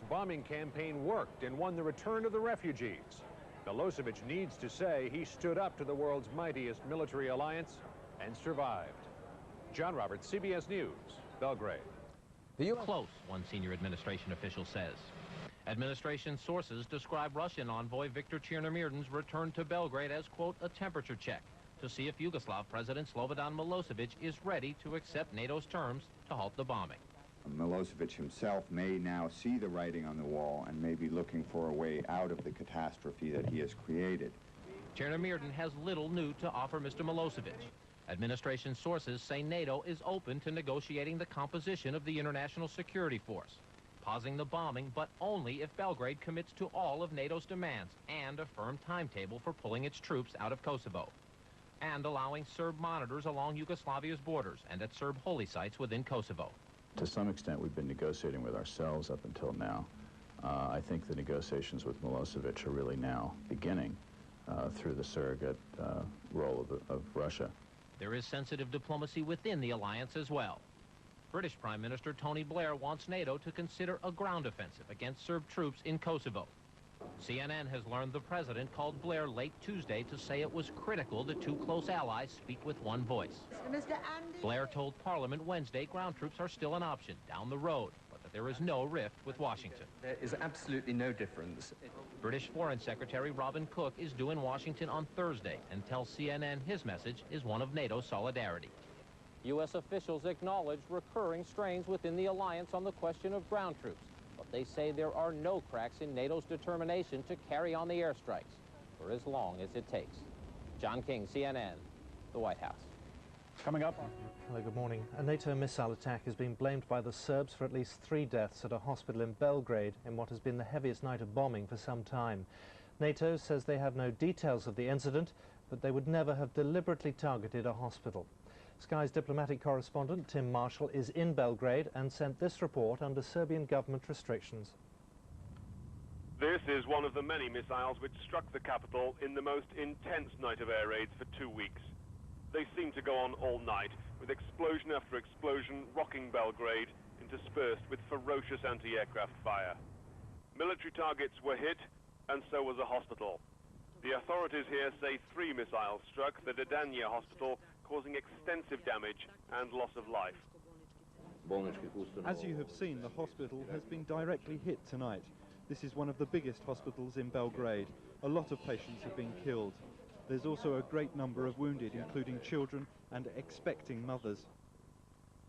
bombing campaign worked and won the return of the refugees. Milosevic needs to say he stood up to the world's mightiest military alliance and survived. John Roberts, CBS News, Belgrade. Close, one senior administration official says. Administration sources describe Russian envoy Viktor Chernomyrdine's return to Belgrade as, quote, a temperature check to see if Yugoslav President Slobodan Milosevic is ready to accept NATO's terms to halt the bombing. Milosevic himself may now see the writing on the wall and may be looking for a way out of the catastrophe that he has created. Chernomyrdine has little new to offer Mr. Milosevic. Administration sources say NATO is open to negotiating the composition of the International Security Force, pausing the bombing, but only if Belgrade commits to all of NATO's demands and a firm timetable for pulling its troops out of Kosovo, and allowing Serb monitors along Yugoslavia's borders and at Serb holy sites within Kosovo. To some extent, we've been negotiating with ourselves up until now. I think the negotiations with Milosevic are really now beginning through the surrogate role of Russia. There is sensitive diplomacy within the alliance as well. British Prime Minister Tony Blair wants NATO to consider a ground offensive against Serb troops in Kosovo. CNN has learned the president called Blair late Tuesday to say it was critical the two close allies speak with one voice. Blair told Parliament Wednesday ground troops are still an option down the road, but that there is no rift with Washington. There is absolutely no difference. British Foreign Secretary Robin Cook is due in Washington on Thursday and tells CNN his message is one of NATO solidarity. U.S. officials acknowledge recurring strains within the alliance on the question of ground troops, but they say there are no cracks in NATO's determination to carry on the airstrikes for as long as it takes. John King, CNN, the White House. Coming up. Hello, good morning. A NATO missile attack has been blamed by the Serbs for at least 3 deaths at a hospital in Belgrade in what has been the heaviest night of bombing for some time. NATO says they have no details of the incident, but they would never have deliberately targeted a hospital. Sky's diplomatic correspondent Tim Marshall is in Belgrade and sent this report under Serbian government restrictions. This is one of the many missiles which struck the capital in the most intense night of air raids for 2 weeks. They seem to go on all night, with explosion after explosion rocking Belgrade, interspersed with ferocious anti-aircraft fire. Military targets were hit, and so was a hospital. The authorities here say 3 missiles struck the Dedanja hospital, causing extensive damage and loss of life. As you have seen, the hospital has been directly hit tonight. This is one of the biggest hospitals in Belgrade. A lot of patients have been killed. There's also a great number of wounded, including children and expecting mothers.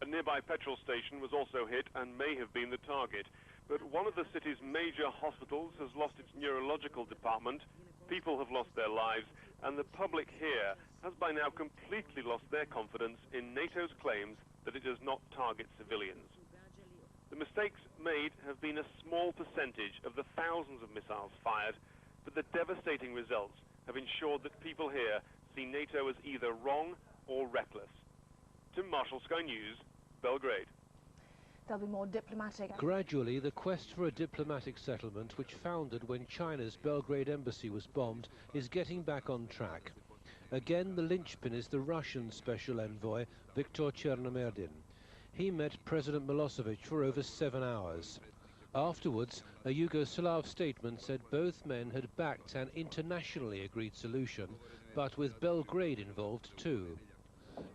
A nearby petrol station was also hit and may have been the target. But one of the city's major hospitals has lost its neurological department, people have lost their lives, and the public here has by now completely lost their confidence in NATO's claims that it does not target civilians. The mistakes made have been a small percentage of the thousands of missiles fired, but the devastating results have ensured that people here see NATO as either wrong or reckless. Tim Marshall, Sky News, Belgrade. There'll be more diplomatic. Gradually, the quest for a diplomatic settlement, which foundered when China's Belgrade embassy was bombed, is getting back on track. Again, the linchpin is the Russian special envoy, Viktor Chernomyrdine. He met President Milosevic for over 7 hours. Afterwards, a Yugoslav statement said both men had backed an internationally agreed solution, but with Belgrade involved too.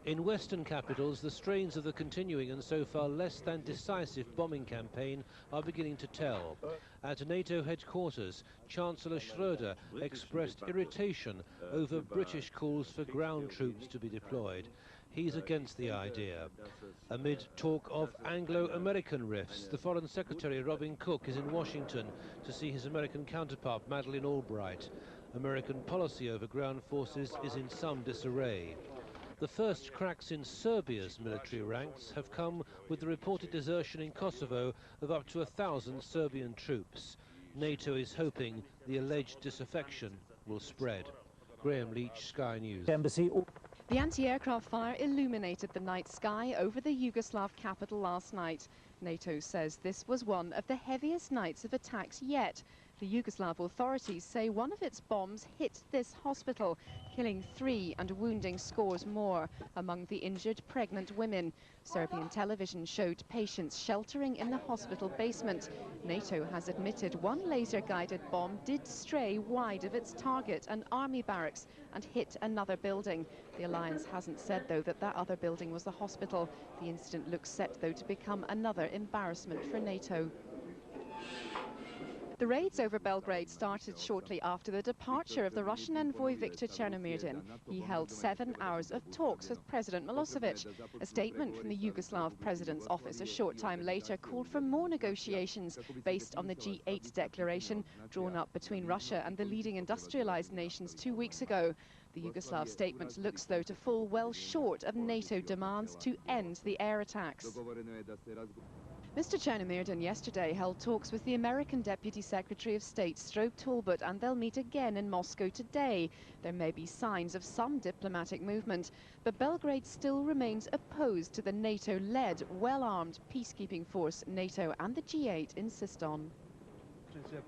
In Western capitals, the strains of the continuing and so far less than decisive bombing campaign are beginning to tell. At NATO headquarters, Chancellor Schröder expressed irritation over British calls for ground troops to be deployed. He's against the idea. Amid talk of Anglo-American rifts, the Foreign Secretary Robin Cook is in Washington to see his American counterpart Madeleine Albright. American policy over ground forces is in some disarray. The first cracks in Serbia's military ranks have come with the reported desertion in Kosovo of up to 1,000 Serbian troops. NATO is hoping the alleged disaffection will spread. Graham Leach, Sky News. The anti-aircraft fire illuminated the night sky over the Yugoslav capital last night. NATO says this was one of the heaviest nights of attacks yet, The Yugoslav authorities say one of its bombs hit this hospital, killing 3 and wounding scores more. Among the injured, pregnant women. Serbian television showed patients sheltering in the hospital basement. NATO has admitted one laser-guided bomb did stray wide of its target, an army barracks, and hit another building. The alliance hasn't said, though, that that other building was the hospital. The incident looks set, though, to become another embarrassment for NATO. The raids over Belgrade started shortly after the departure of the Russian envoy Viktor Chernomyrdin. He held 7 hours of talks with President Milosevic. A statement from the Yugoslav president's office a short time later called for more negotiations based on the G8 declaration drawn up between Russia and the leading industrialized nations 2 weeks ago. The Yugoslav statement looks, though, to fall well short of NATO demands to end the air attacks. Mr. Chernomyrdin yesterday held talks with the American Deputy Secretary of State Strobe Talbot, and they'll meet again in Moscow today. There may be signs of some diplomatic movement, but Belgrade still remains opposed to the NATO-led, well-armed peacekeeping force NATO and the G8 insist on.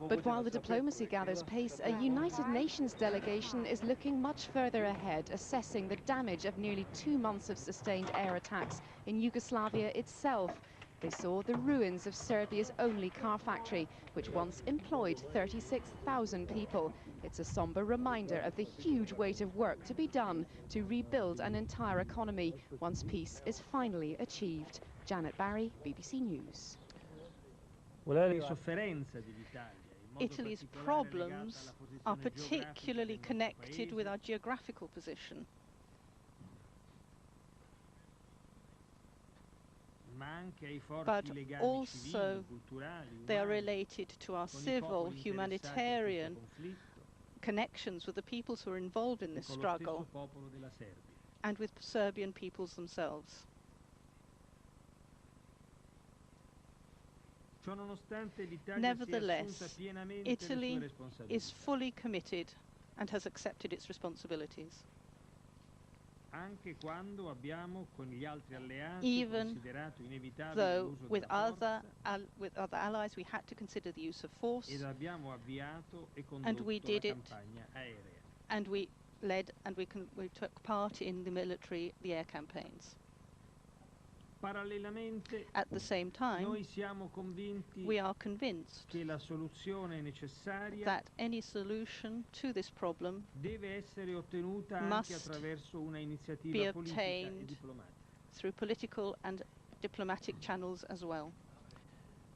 But while the diplomacy gathers pace, a United Nations delegation is looking much further ahead, assessing the damage of nearly 2 months of sustained air attacks in Yugoslavia itself. They saw the ruins of Serbia's only car factory, which once employed 36,000 people. It's a somber reminder of the huge weight of work to be done to rebuild an entire economy once peace is finally achieved. Janet Barry, BBC News. Italy's problems are particularly connected with our geographical position. But also they are related to our civil, humanitarian connections with the peoples who are involved in this struggle and with Serbian peoples themselves. Nevertheless, Italy is fully committed and has accepted its responsibilities. Even though with other allies we had to consider the use of force, and we did it, and we led and we took part in the air campaigns. At the same time, we are convinced that any solution to this problem must be obtained through political and diplomatic channels as well.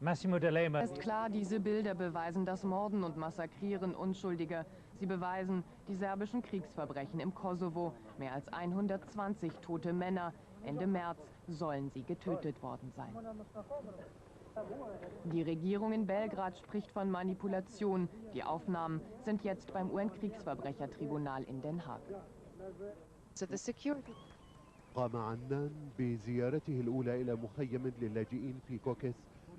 Es ist klar, diese Bilder beweisen das Morden und Massakrieren Unschuldiger. Sie beweisen die serbischen Kriegsverbrechen im Kosovo. Mehr als 120 tote Männer. Ende März sollen sie getötet worden sein. Die Regierung in Belgrad spricht von Manipulation. Die Aufnahmen sind jetzt beim UN-Kriegsverbrechertribunal in Den Haag. قام عنان بزيارته الأولى إلى مخيم للاجئين في كوكس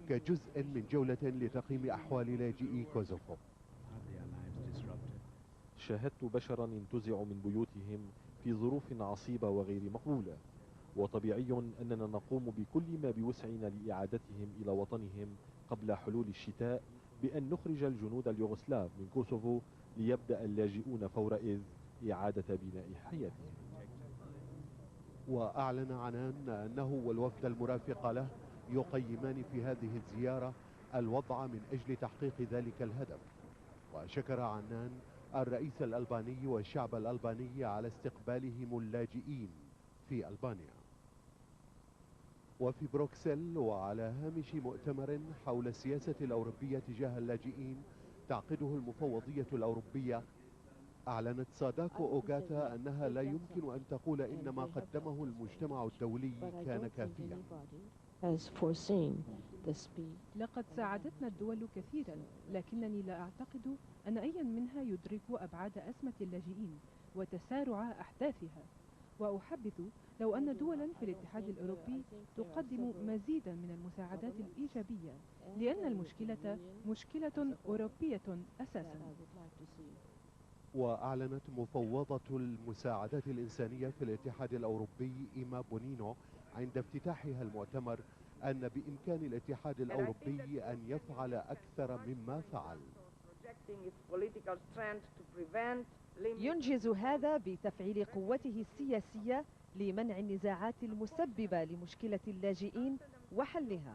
كجزء من جولة لتقييم أحوال لاجئي كوزوفو. شاهدت بشرا انتزعوا من بيوتهم في ظروف عصيبة وغير مقبولة، وطبيعي أننا نقوم بكل ما بوسعنا لإعادتهم إلى وطنهم قبل حلول الشتاء بأن نخرج الجنود اليوغوسلاف من كوسوفو ليبدأ اللاجئون فورئذ إعادة بناء حياتهم. وأعلن عنان أنه والوفد المرافق له يقيمان في هذه الزيارة الوضع من أجل تحقيق ذلك الهدف. وشكر عنان الرئيس الألباني والشعب الألباني على استقبالهم اللاجئين في ألبانيا. وفي بروكسل وعلى هامش مؤتمر حول السياسة الأوروبية تجاه اللاجئين تعقده المفوضية الأوروبية، أعلنت ساداكو أوغاتا أنها لا يمكن أن تقول إن ما قدمه المجتمع الدولي كان كافيا. لقد ساعدتنا الدول كثيرا، لكنني لا أعتقد أن أي منها يدرك أبعاد أزمة اللاجئين وتسارع أحداثها. وأحبذ لو أن دولا في الاتحاد الأوروبي تقدم مزيدا من المساعدات الإيجابية، لأن المشكلة مشكلة أوروبية أساسا. وأعلنت مفوضة المساعدات الإنسانية في الاتحاد الأوروبي إيما بونينو عند افتتاحها المؤتمر أن بإمكان الاتحاد الأوروبي أن يفعل أكثر مما فعل. ينجز هذا بتفعيل قوته السياسية لمنع النزاعات المسببة لمشكلة اللاجئين وحلها.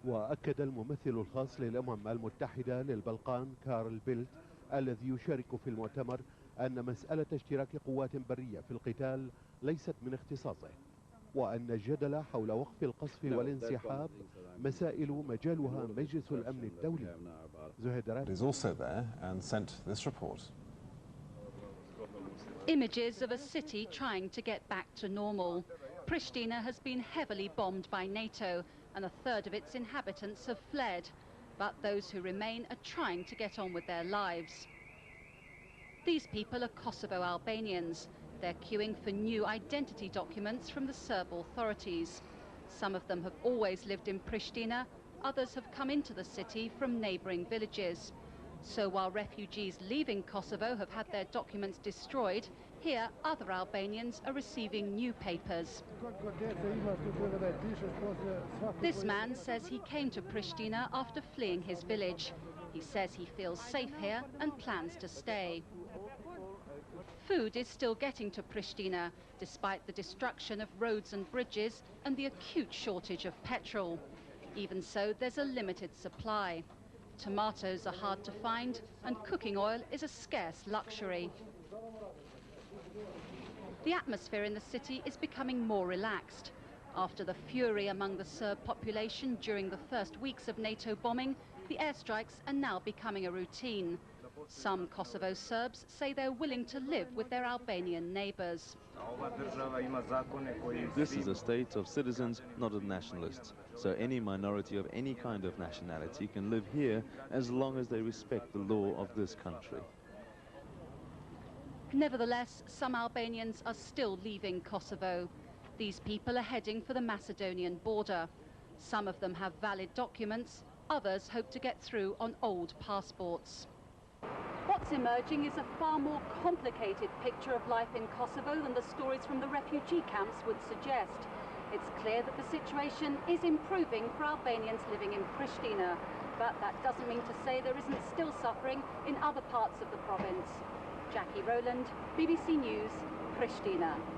وأكد الممثل الخاص للأمم المتحدة للبلقان كارل بيلت الذي يشارك في المؤتمر أن مسألة اشتراك قوات برية في القتال ليست من اختصاصه، وأن الجدل حول وقف القصف والانسحاب مسائل مجالها مجلس الأمن الدولي. Images of a city trying to get back to normal. Pristina has been heavily bombed by NATO and a third of its inhabitants have fled, but those who remain are trying to get on with their lives. These people are Kosovo Albanians. They're queuing for new identity documents from the Serb authorities. Some of them have always lived in Pristina, others have come into the city from neighbouring villages. So while refugees leaving Kosovo have had their documents destroyed, here other Albanians are receiving new papers. This man says he came to Pristina after fleeing his village. He says he feels safe here and plans to stay. Food is still getting to Pristina, despite the destruction of roads and bridges and the acute shortage of petrol. Even so, there's a limited supply. Tomatoes are hard to find, and cooking oil is a scarce luxury. The atmosphere in the city is becoming more relaxed. After the fury among the Serb population during the first weeks of NATO bombing, the airstrikes are now becoming a routine. Some Kosovo Serbs say they're willing to live with their Albanian neighbours. This is a state of citizens, not of nationalists. So any minority of any kind of nationality can live here as long as they respect the law of this country. Nevertheless, some Albanians are still leaving Kosovo. These people are heading for the Macedonian border. Some of them have valid documents, others hope to get through on old passports. What's emerging is a far more complicated picture of life in Kosovo than the stories from the refugee camps would suggest. It's clear that the situation is improving for Albanians living in Pristina, but that doesn't mean to say there isn't still suffering in other parts of the province. Jackie Rowland, BBC News, Pristina.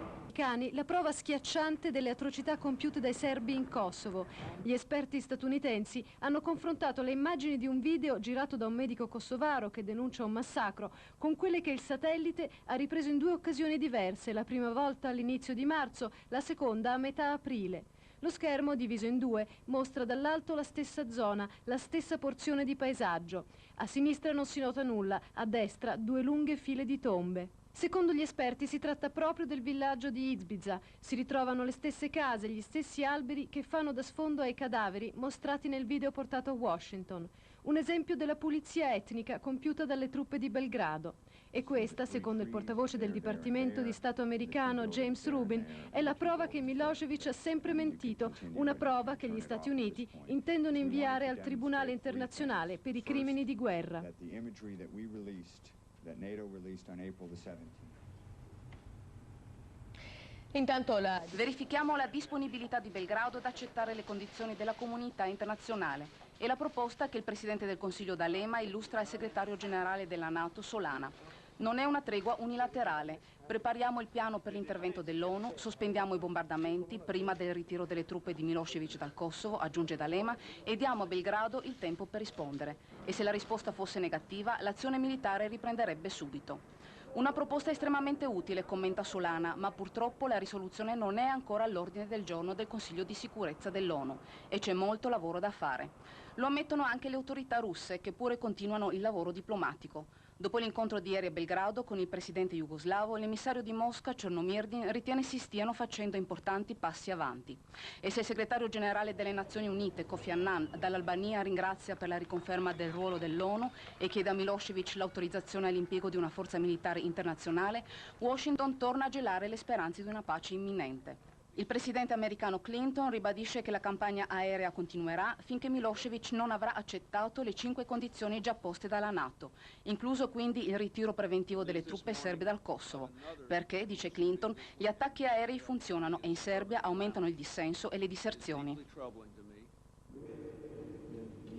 La prova schiacciante delle atrocità compiute dai serbi in Kosovo. Gli esperti statunitensi hanno confrontato le immagini di un video girato da un medico kosovaro che denuncia un massacro con quelle che il satellite ha ripreso in due occasioni diverse, la prima volta all'inizio di marzo, la seconda a metà aprile. Lo schermo, diviso in due, mostra dall'alto la stessa zona, la stessa porzione di paesaggio. A sinistra non si nota nulla, a destra due lunghe file di tombe. Secondo gli esperti si tratta proprio del villaggio di Izbica. Si ritrovano le stesse case, gli stessi alberi che fanno da sfondo ai cadaveri mostrati nel video portato a Washington. Un esempio della pulizia etnica compiuta dalle truppe di Belgrado. E questa, secondo il portavoce del Dipartimento di Stato americano James Rubin, è la prova che Milošević ha sempre mentito, una prova che gli Stati Uniti intendono inviare al Tribunale internazionale per i crimini di guerra. Intanto verifichiamo la disponibilità di Belgrado ad accettare le condizioni della comunità internazionale e la proposta che il Presidente del Consiglio D'Alema illustra al Segretario Generale della NATO Solana. Non è una tregua unilaterale. Prepariamo il piano per l'intervento dell'ONU, sospendiamo i bombardamenti prima del ritiro delle truppe di Milošević dal Kosovo, aggiunge D'Alema, e diamo a Belgrado il tempo per rispondere. E se la risposta fosse negativa, l'azione militare riprenderebbe subito. Una proposta estremamente utile, commenta Solana, ma purtroppo la risoluzione non è ancora all'ordine del giorno del Consiglio di sicurezza dell'ONU e c'è molto lavoro da fare. Lo ammettono anche le autorità russe, che pure continuano il lavoro diplomatico. Dopo l'incontro di ieri a Belgrado con il presidente jugoslavo, l'emissario di Mosca, Černomyrdin, ritiene si stiano facendo importanti passi avanti. E se il segretario generale delle Nazioni Unite, Kofi Annan, dall'Albania ringrazia per la riconferma del ruolo dell'ONU e chiede a Milošević l'autorizzazione all'impiego di una forza militare internazionale, Washington torna a gelare le speranze di una pace imminente. Il presidente americano Clinton ribadisce che la campagna aerea continuerà finché Milošević non avrà accettato le 5 condizioni già poste dalla NATO, incluso quindi il ritiro preventivo delle truppe serbe dal Kosovo, perché, dice Clinton, gli attacchi aerei funzionano e in Serbia aumentano il dissenso e le diserzioni.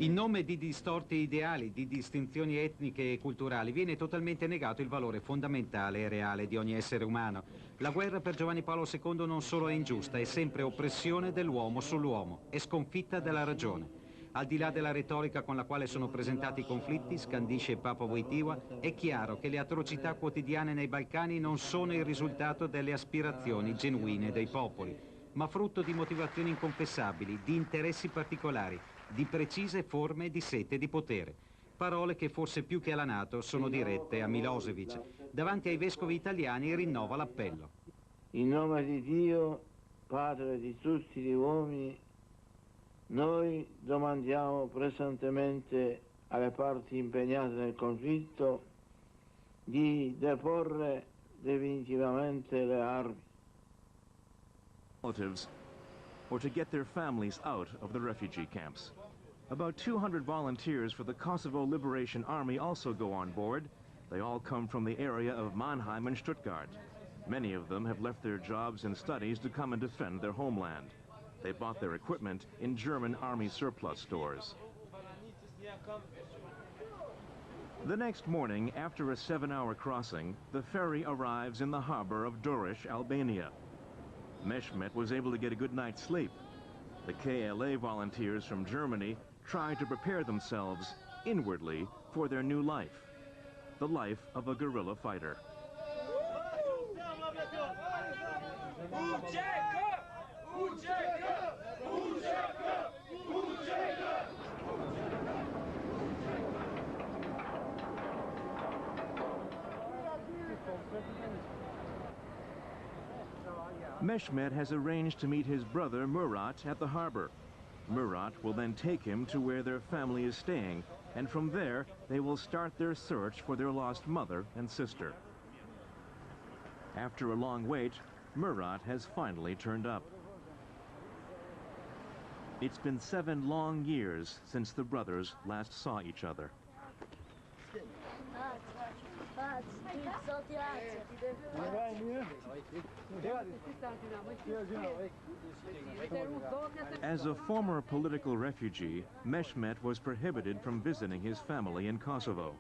In nome di distorti ideali, di distinzioni etniche e culturali, viene totalmente negato il valore fondamentale e reale di ogni essere umano. La guerra per Giovanni Paolo II non solo è ingiusta, è sempre oppressione dell'uomo sull'uomo, è sconfitta della ragione. Al di là della retorica con la quale sono presentati i conflitti, scandisce Papa Wojtyła, è chiaro che le atrocità quotidiane nei Balcani non sono il risultato delle aspirazioni genuine dei popoli, ma frutto di motivazioni inconfessabili, di interessi particolari, di precise forme di sete di potere. Parole che forse più che alla NATO sono dirette a Milosevic. Davanti ai vescovi italiani rinnova l'appello. In nome di Dio, Padre di tutti gli uomini, noi domandiamo pressantemente alle parti impegnate nel conflitto di deporre definitivamente le armi. Relatives, or to get their families out of the refugee camps. About 200 volunteers for the Kosovo Liberation Army also go on board. They all come from the area of Mannheim and Stuttgart. Many of them have left their jobs and studies to come and defend their homeland. They bought their equipment in German army surplus stores. The next morning, after a 7-hour crossing, the ferry arrives in the harbor of Dorish, Albania. Mehmet was able to get a good night's sleep. The KLA volunteers from Germany try to prepare themselves inwardly for their new life, the life of a guerrilla fighter. Mehmet has arranged to meet his brother Murat at the harbor. Murat will then take him to where their family is staying, and from there they will start their search for their lost mother and sister. After a long wait, Murat has finally turned up. It's been 7 long years since the brothers last saw each other. As a former political refugee, Mehmet was prohibited from visiting his family in Kosovo.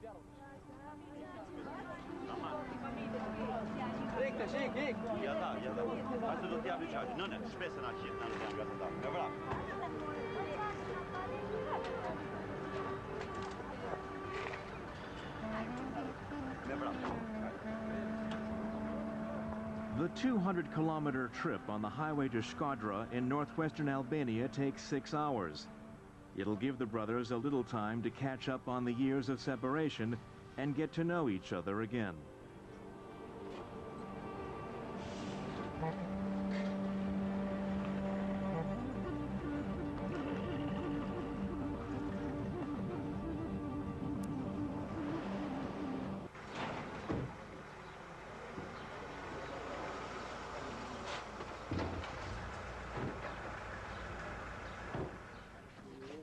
The 200-kilometer trip on the highway to Shkodra in northwestern Albania takes 6 hours. It'll give the brothers a little time to catch up on the years of separation and get to know each other again.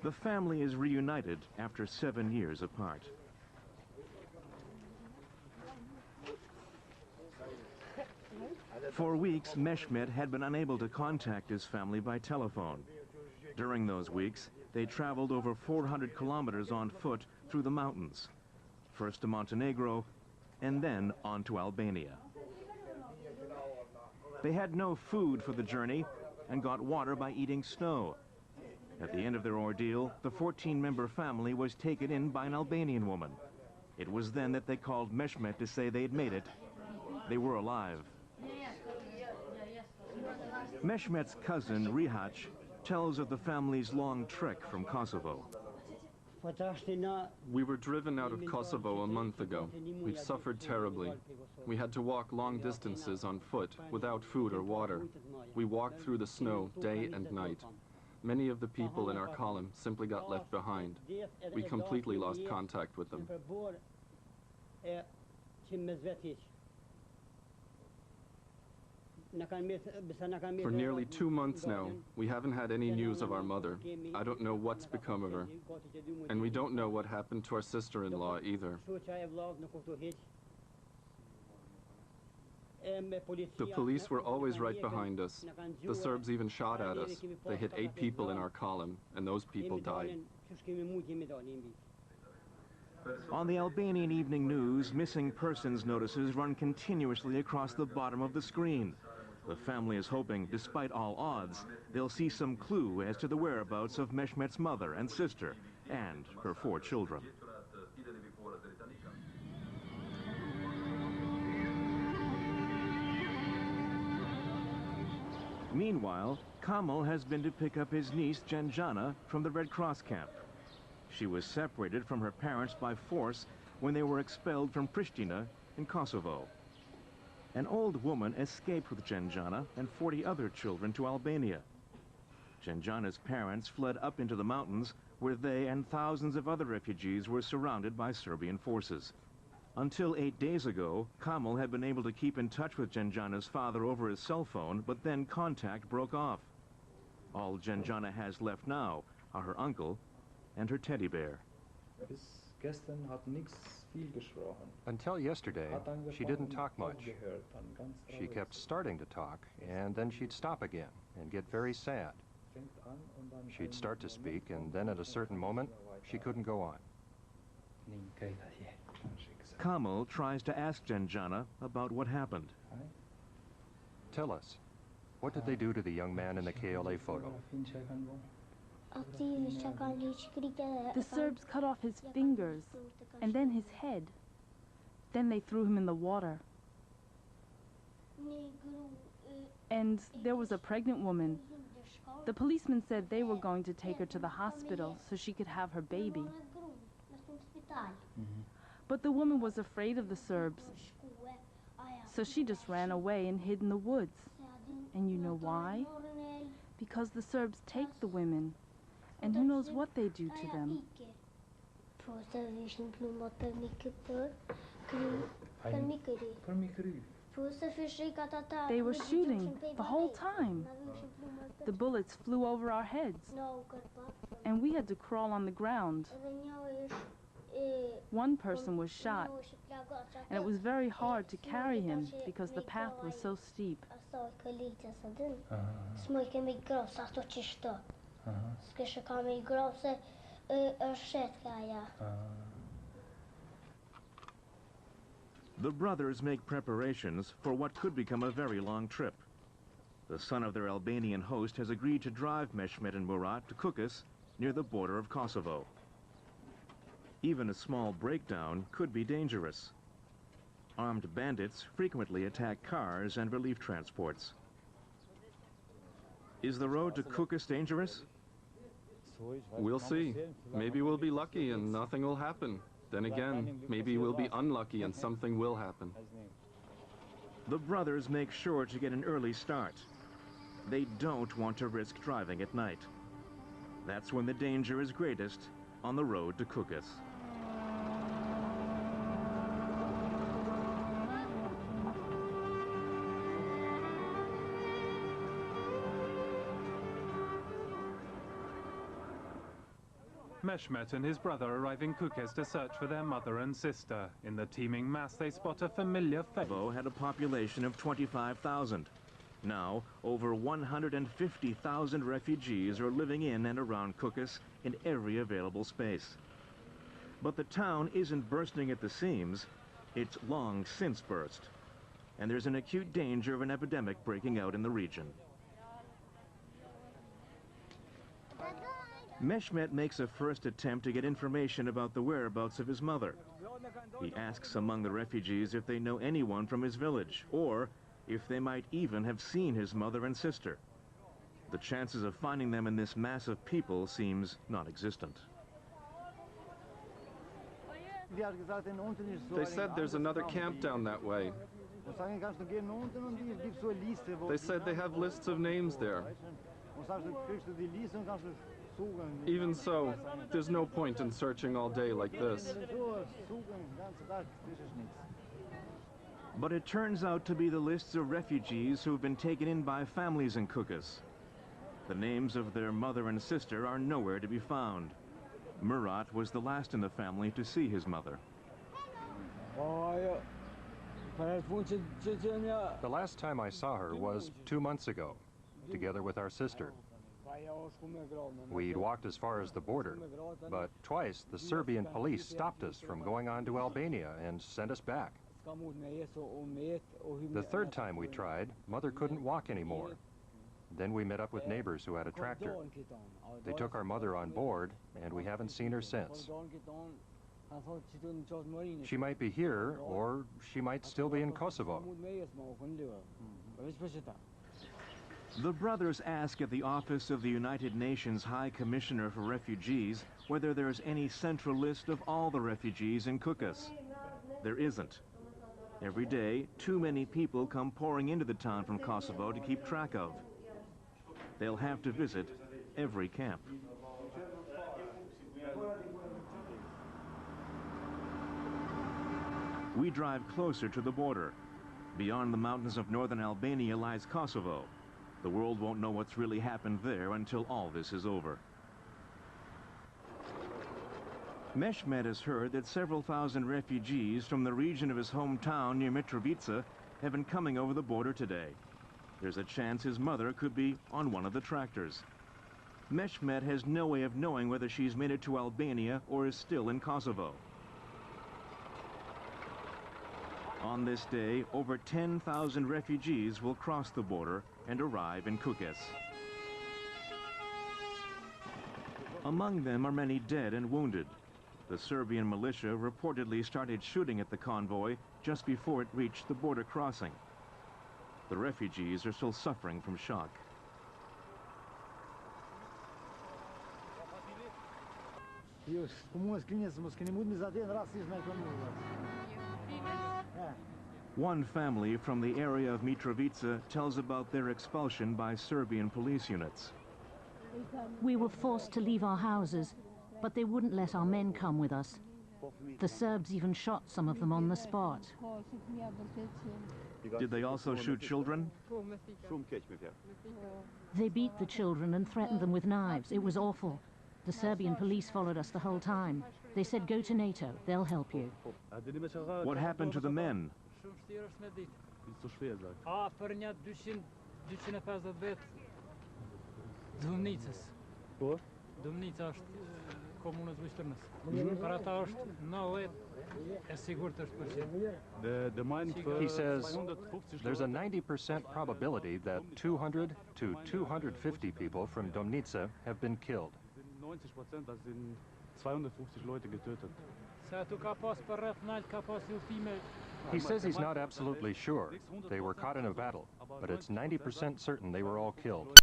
The family is reunited after 7 years apart. For weeks, Mehmet had been unable to contact his family by telephone. During those weeks, they traveled over 400 kilometers on foot through the mountains, first to Montenegro and then on to Albania. They had no food for the journey and got water by eating snow. At the end of their ordeal, the 14-member family was taken in by an Albanian woman. It was then that they called Mehmet to say they'd made it. They were alive. Mehmet's cousin, Rihac, tells of the family's long trek from Kosovo. We were driven out of Kosovo a month ago. We've suffered terribly. We had to walk long distances on foot without food or water. We walked through the snow day and night. Many of the people in our column simply got left behind. We completely lost contact with them. For nearly 2 months now, we haven't had any news of our mother. I don't know what's become of her. And we don't know what happened to our sister-in-law either. The police were always right behind us. The Serbs even shot at us. They hit 8 people in our column, and those people died. On the Albanian evening news, missing persons notices run continuously across the bottom of the screen. The family is hoping, despite all odds, they'll see some clue as to the whereabouts of Mehmet's mother and sister and her 4 children. Meanwhile, Kamal has been to pick up his niece, Genjana, from the Red Cross camp. She was separated from her parents by force when they were expelled from Pristina in Kosovo. An old woman escaped with Genjana and 40 other children to Albania. Genjana's parents fled up into the mountains where they and thousands of other refugees were surrounded by Serbian forces. Until 8 days ago, Kamal had been able to keep in touch with Genjana's father over his cell phone, but then contact broke off. All Genjana has left now are her uncle and her teddy bear. Until yesterday, she didn't talk much. She kept starting to talk, and then she'd stop again and get very sad. She'd start to speak, and then at a certain moment, she couldn't go on. Kamal tries to ask Genjana about what happened. Tell us, what did they do to the young man in the KLA photo? The Serbs cut off his fingers, and then his head. Then they threw him in the water. And there was a pregnant woman. The policeman said they were going to take her to the hospital so she could have her baby. But the woman was afraid of the Serbs, so she just ran away and hid in the woods. And you know why? Because the Serbs take the women, and who knows what they do to them. They were shooting the whole time. The bullets flew over our heads, and we had to crawl on the ground. One person was shot, and it was very hard to carry him because the path was so steep. The brothers make preparations for what could become a very long trip. The son of their Albanian host has agreed to drive Mehmet and Murat to Kukës, near the border of Kosovo. Even a small breakdown could be dangerous. Armed bandits frequently attack cars and relief transports. Is the road to Kukës dangerous? We'll see. Maybe we'll be lucky and nothing will happen. Then again, maybe we'll be unlucky and something will happen. The brothers make sure to get an early start. They don't want to risk driving at night. That's when the danger is greatest on the road to Kukës. Mehmet and his brother arrive in Kukës to search for their mother and sister. In the teeming mass, they spot a familiar face. Kosovo had a population of 25,000. Now, over 150,000 refugees are living in and around Kukës in every available space. But the town isn't bursting at the seams. It's long since burst. And there's an acute danger of an epidemic breaking out in the region. Mehmet makes a first attempt to get information about the whereabouts of his mother. He asks among the refugees if they know anyone from his village, or if they might even have seen his mother and sister. The chances of finding them in this mass of people seems non-existent. They said there's another camp down that way. They said they have lists of names there. Even so, there's no point in searching all day like this. But it turns out to be the lists of refugees who've been taken in by families in Kukës. The names of their mother and sister are nowhere to be found. Murat was the last in the family to see his mother. The last time I saw her was 2 months ago, together with our sister. We'd walked as far as the border, but twice the Serbian police stopped us from going on to Albania and sent us back. The third time we tried, Mother couldn't walk anymore. Then we met up with neighbors who had a tractor. They took our mother on board, and we haven't seen her since. She might be here, or she might still be in Kosovo. The brothers ask at the office of the United Nations High Commissioner for Refugees whether there's any central list of all the refugees in Kukas. There isn't. Every day, too many people come pouring into the town from Kosovo to keep track of. They'll have to visit every camp. We drive closer to the border. Beyond the mountains of northern Albania lies Kosovo. The world won't know what's really happened there until all this is over. Mehmet has heard that several thousand refugees from the region of his hometown near Mitrovica have been coming over the border today. There's a chance his mother could be on one of the tractors. Mehmet has no way of knowing whether she's made it to Albania or is still in Kosovo. On this day, over 10,000 refugees will cross the border and arrive in Kukës. Among them are many dead and wounded. The Serbian militia reportedly started shooting at the convoy just before it reached the border crossing. The refugees are still suffering from shock. One family from the area of Mitrovica tells about their expulsion by Serbian police units. We were forced to leave our houses, but they wouldn't let our men come with us. The Serbs even shot some of them on the spot. Did they also shoot children? They beat the children and threatened them with knives. It was awful. The Serbian police followed us the whole time. They said, go to NATO, they'll help you. What happened to the men? He says there's a 90% probability that 200 to 250 people from Domnica have been killed. He says he's not absolutely sure. They were caught in a battle, but it's 90% certain they were all killed.